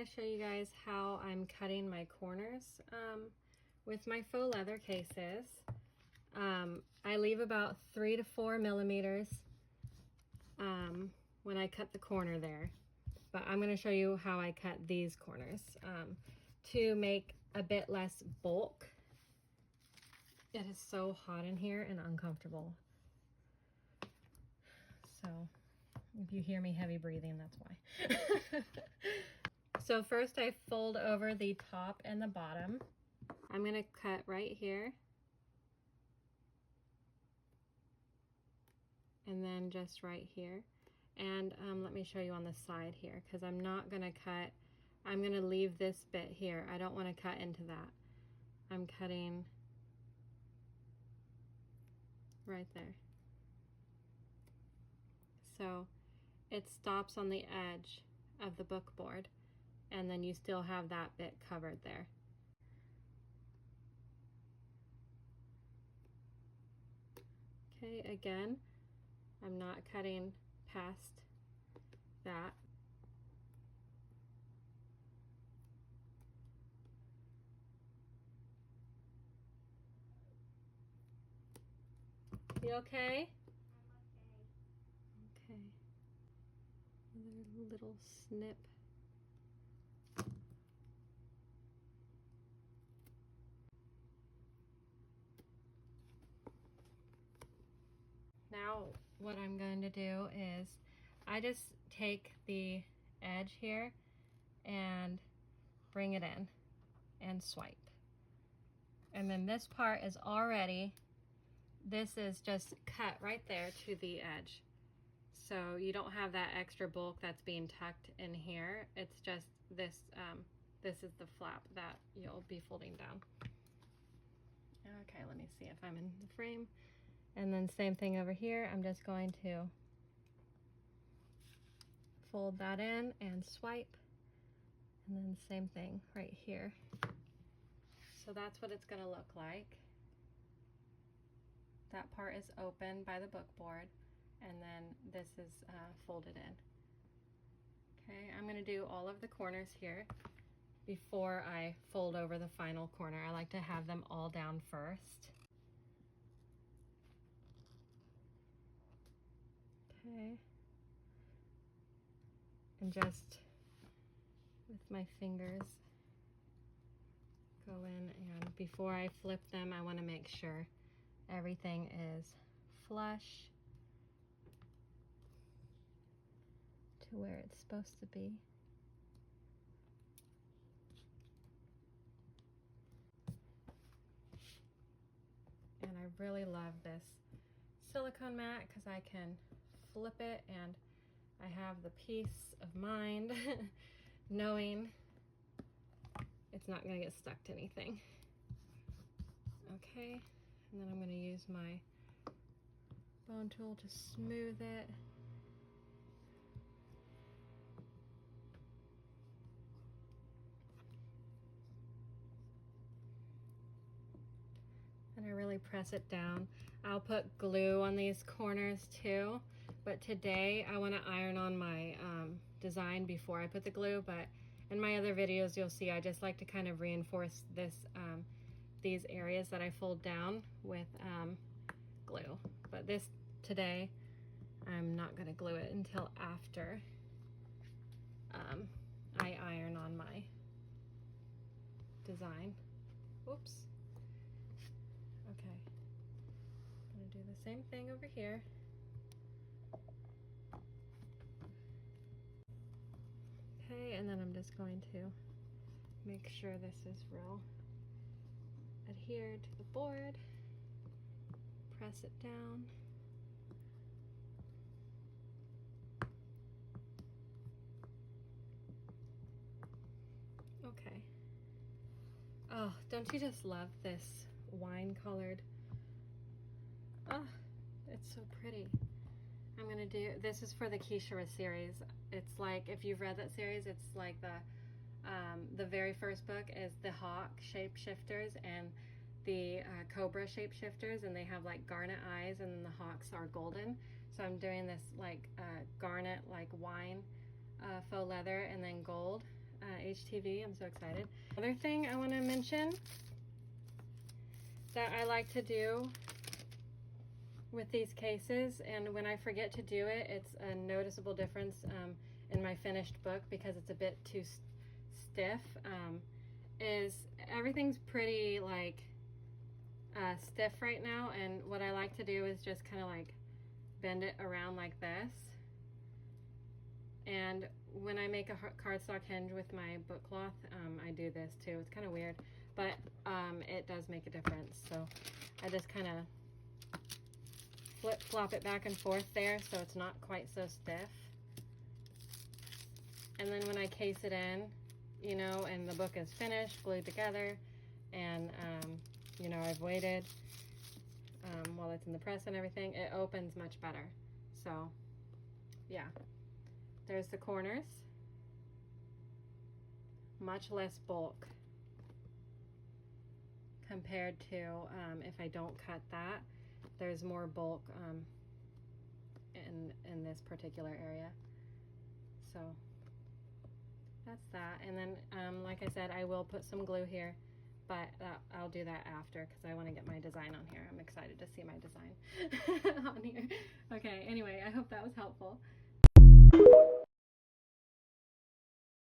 to show you guys how I'm cutting my corners with my faux leather cases. I leave about 3 to 4 millimeters when I cut the corner there. But I'm going to show you how I cut these corners to make a bit less bulk. It is so hot in here and uncomfortable. So if you hear me heavy breathing, that's why. So first I fold over the top and the bottom. I'm going to cut right here. And then just right here. And let me show you on the side here, because I'm not going to cut, I'm going to leave this bit here. I don't want to cut into that. I'm cutting right there. So it stops on the edge of the book board, and then you still have that bit covered there. Okay, again, I'm not cutting past that. You okay? I'm okay. Okay. Another little snip. Now what I'm going to do is I just take the edge here and bring it in and swipe. And then this part is already, this is just cut right there to the edge. So you don't have that extra bulk that's being tucked in here. It's just this, this is the flap that you'll be folding down. Okay, let me see if I'm in the frame. And then same thing over here. I'm just going to fold that in and swipe. And then same thing right here. So that's what it's going to look like. That part is open by the book board, and then this is folded in. Okay, I'm going to do all of the corners here before I fold over the final corner. I like to have them all down first. Okay, and just with my fingers go in, and before I flip them, I want to make sure everything is flush to where it's supposed to be. And I really love this silicone mat because I can flip it and I have the peace of mind knowing it's not going to get stuck to anything. Okay, and then I'm going to use my bone tool to smooth it. And I really press it down. I'll put glue on these corners too, but today I want to iron on my design before I put the glue, but in my other videos you'll see I just like to kind of reinforce this these areas that I fold down with glue. But this today I'm not going to glue it until after I iron on my design. Oops. Okay, I'm going to do the same thing over here. Okay, and then I'm just going to make sure this is real adhered to the board. Press it down. Okay. Oh, don't you just love this wine colored? Oh, it's so pretty. I'm gonna do, this is for the Kishara series. It's like, if you've read that series, it's like the very first book is the hawk shapeshifters and the cobra shapeshifters, and they have like garnet eyes, and then the hawks are golden. So I'm doing this like garnet, like wine faux leather, and then gold HTV. I'm so excited. Another thing I want to mention that I like to do with these cases, and when I forget to do it, it's a noticeable difference in my finished book because it's a bit too stiff, is everything's pretty like stiff right now, and what I like to do is just kind of like bend it around like this. And when I make a cardstock hinge with my book cloth, I do this too. It's kind of weird, but it does make a difference. So I just kind of flop it back and forth there so it's not quite so stiff. And then when I case it in, you know, and the book is finished, glued together, and you know, I've waited while it's in the press and everything, it opens much better. So yeah, there's the corners. Much less bulk compared to if I don't cut that. There's more bulk in this particular area. So that's that. And then like I said, I will put some glue here, but I'll do that after because I want to get my design on here. I'm excited to see my design on here. Okay, anyway, I hope that was helpful.